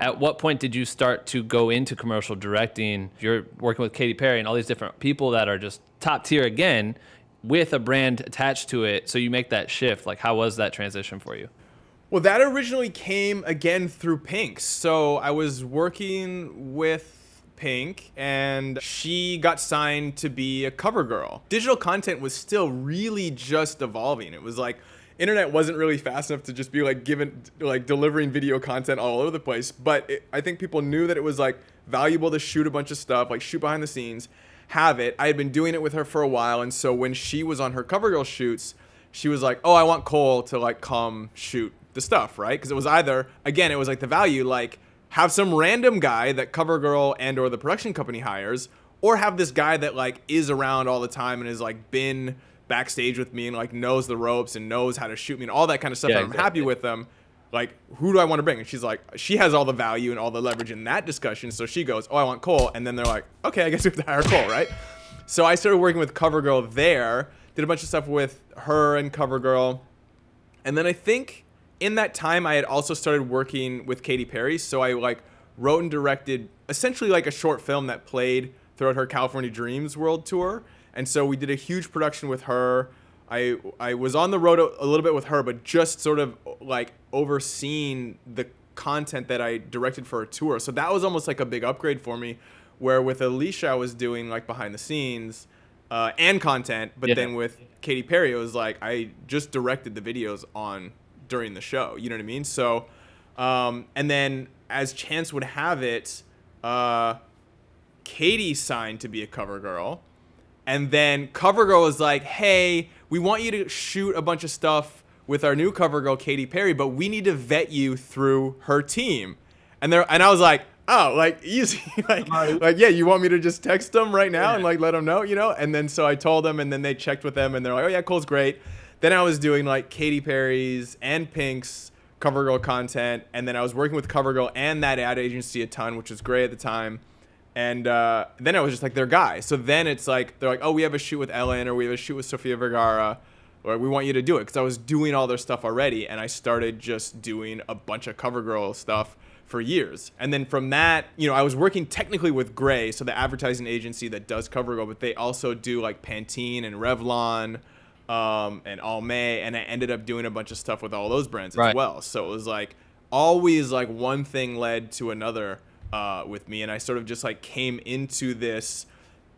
At what point did you start to go into commercial directing? You're working with Katy Perry and all these different people that are just top tier again with a brand attached to it. So you make that shift. Like, how was that transition for you? Well, that originally came again through Pink. So I was working with Pink and she got signed to be a cover girl. Digital content was still really just evolving. It was like internet wasn't really fast enough to just be like delivering video content all over the place. But I think people knew that it was like valuable to shoot a bunch of stuff, like shoot behind the scenes, have it. I had been doing it with her for a while. And so when she was on her CoverGirl shoots, she was like, oh, I want Cole to like come shoot the stuff, right? Because it was either, again, it was like the value, like have some random guy that CoverGirl and or the production company hires, or have this guy that like is around all the time and has like been backstage with me and like knows the ropes and knows how to shoot me and all that kind of stuff. Yeah, and I'm happy with them. Like, who do I want to bring? And she's like, she has all the value and all the leverage in that discussion. So she goes, oh, I want Cole. And then they're like, okay, I guess we have to hire Cole, right? So I started working with CoverGirl there, did a bunch of stuff with her and CoverGirl. And then I think in that time I had also started working with Katy Perry. So I like wrote and directed essentially like a short film that played throughout her California Dreams world tour. And so we did a huge production with her. I was on the road a little bit with her, but just sort of like overseeing the content that I directed for her tour. So that was almost like a big upgrade for me, where with Alicia I was doing like behind the scenes and content, but then with Katy Perry it was like I just directed the videos on during the show. You know what I mean? So and then as chance would have it, Katy signed to be a cover girl. And then CoverGirl was like, hey, we want you to shoot a bunch of stuff with our new CoverGirl, Katy Perry, but we need to vet you through her team. And I was like, oh, like easy. like, yeah, you want me to just text them right now and like let them know, you know? And then so I told them and then they checked with them and they're like, oh yeah, Cole's great. Then I was doing like Katy Perry's and Pink's CoverGirl content. And then I was working with CoverGirl and that ad agency a ton, which was great at the time. And then I was just like their guy. So then it's like, they're like, oh, we have a shoot with Ellen or we have a shoot with Sofia Vergara or we want you to do it. Because I was doing all their stuff already. And I started just doing a bunch of CoverGirl stuff for years. And then from that, you know, I was working technically with Gray, so the advertising agency that does CoverGirl, but they also do like Pantene and Revlon and Almay. And I ended up doing a bunch of stuff with all those brands as well. So it was like always like one thing led to another. With me, and I sort of just like came into this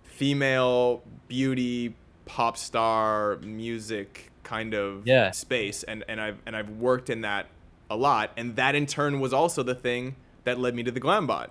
female beauty pop star music kind of space, and I've worked in that a lot, and that in turn was also the thing that led me to the GlamBot,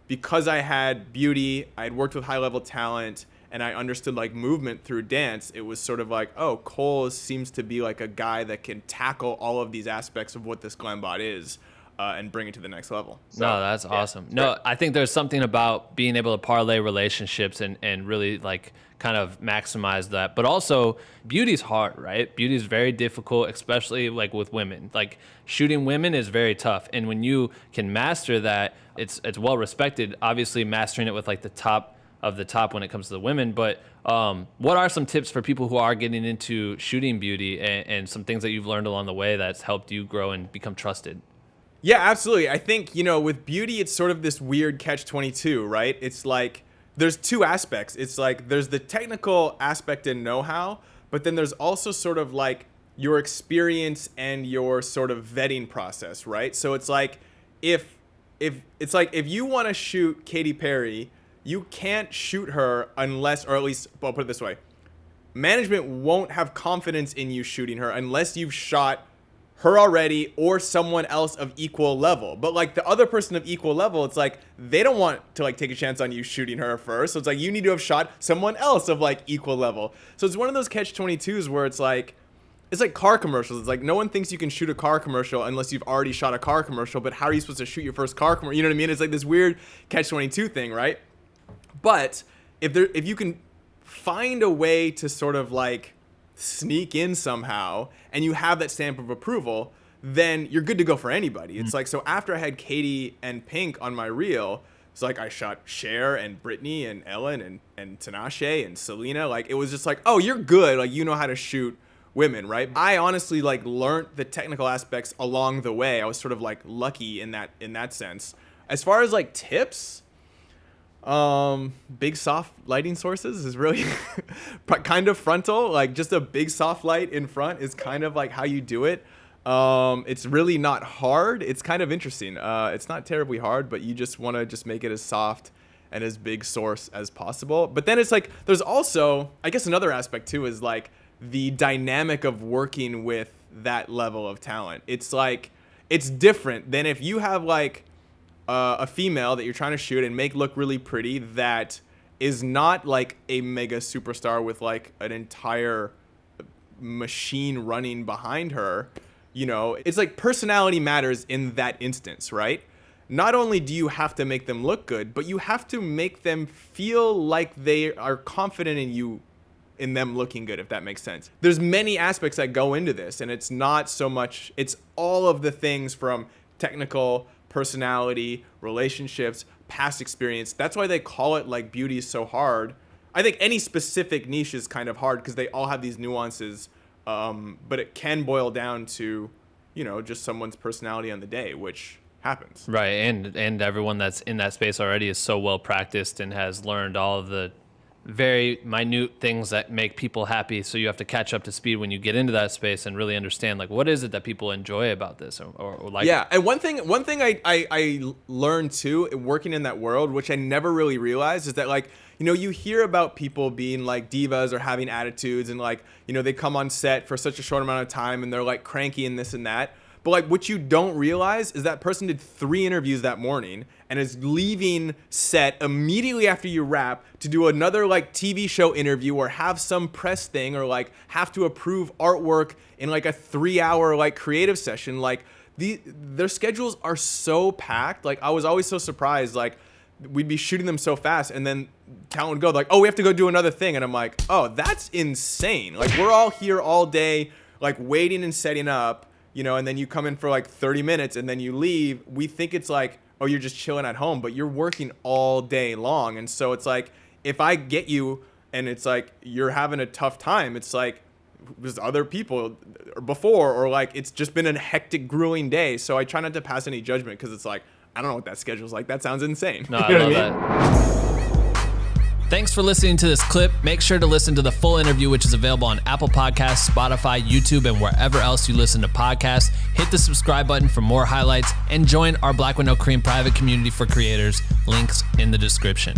because I had beauty, I had worked with high level talent, and I understood like movement through dance. It was sort of like, oh, Cole seems to be like a guy that can tackle all of these aspects of what this GlamBot is. And bring it to the next level. So, no, that's awesome. No, I think there's something about being able to parlay relationships and really like kind of maximize that. But also beauty's hard, right? Beauty is very difficult, especially like with women. Like shooting women is very tough. And when you can master that, it's well respected. Obviously mastering it with like the top of the top when it comes to the women. But what are some tips for people who are getting into shooting beauty and some things that you've learned along the way that's helped you grow and become trusted? Yeah, absolutely. I think, you know, with beauty, it's sort of this weird catch-22, right? It's like there's two aspects. It's like there's the technical aspect and know-how, but then there's also sort of like your experience and your sort of vetting process, right? So it's like if you want to shoot Katy Perry, you can't shoot her unless, or at least, I'll put it this way, management won't have confidence in you shooting her unless you've shot her already or someone else of equal level. But like the other person of equal level, it's like they don't want to like take a chance on you shooting her first. So it's like you need to have shot someone else of like equal level. So it's one of those catch-22s where it's like car commercials. It's like no one thinks you can shoot a car commercial unless you've already shot a car commercial. But how are you supposed to shoot your first car commercial? You know what I mean? It's like this weird catch-22 thing, right? But if you can find a way to sort of like sneak in somehow and you have that stamp of approval, then you're good to go for anybody. It's like, so after I had Katy and Pink on my reel, it's like I shot Cher and Britney and Ellen and Tinashe and Selena. Like it was just like, oh, you're good. Like you know how to shoot women, right? I honestly like learned the technical aspects along the way. I was sort of like lucky in that sense. As far as like tips, big soft lighting sources is really kind of frontal. Like just a big soft light in front is kind of like how you do it. It's really not hard. It's kind of interesting. It's not terribly hard, but you just want to just make it as soft and as big source as possible. But then it's like, there's also, I guess another aspect too is like the dynamic of working with that level of talent. It's like, it's different than if you have like a female that you're trying to shoot and make look really pretty that is not like a mega superstar with like an entire machine running behind her. You know, it's like personality matters in that instance, right? Not only do you have to make them look good, but you have to make them feel like they are confident in you, in them looking good, if that makes sense. There's many aspects that go into this, and it's not so much, it's all of the things from technical, personality, relationships, past experience. That's why they call it like beauty is so hard. I think any specific niche is kind of hard because they all have these nuances, but it can boil down to, you know, just someone's personality on the day, which happens. Right, and everyone that's in that space already is so well practiced and has learned all of the very minute things that make people happy. So you have to catch up to speed when you get into that space and really understand like what is it that people enjoy about this or like. Yeah, and one thing I learned too working in that world, which I never really realized, is that like, you know, you hear about people being like divas or having attitudes and like, you know, they come on set for such a short amount of time and they're like cranky and this and that. But like what you don't realize is that person did 3 interviews that morning and is leaving set immediately after you wrap to do another like TV show interview or have some press thing or like have to approve artwork in like a 3-hour like creative session. Like their schedules are so packed. Like I was always so surprised. Like we'd be shooting them so fast and then talent would go like, oh, we have to go do another thing. And I'm like, oh, that's insane. Like we're all here all day, like waiting and setting up. You know, and then you come in for like 30 minutes and then you leave. We think it's like, oh, you're just chilling at home, but you're working all day long. And so it's like, if I get you and it's like, you're having a tough time, it's like, there's other people before, or like, it's just been a hectic, grueling day. So I try not to pass any judgment because it's like, I don't know what that schedule's like. That sounds insane. No, I love that. Thanks for listening to this clip. Make sure to listen to the full interview, which is available on Apple Podcasts, Spotify, YouTube, and wherever else you listen to podcasts. Hit the subscribe button for more highlights and join our Black with No Cream private community for creators. Links in the description.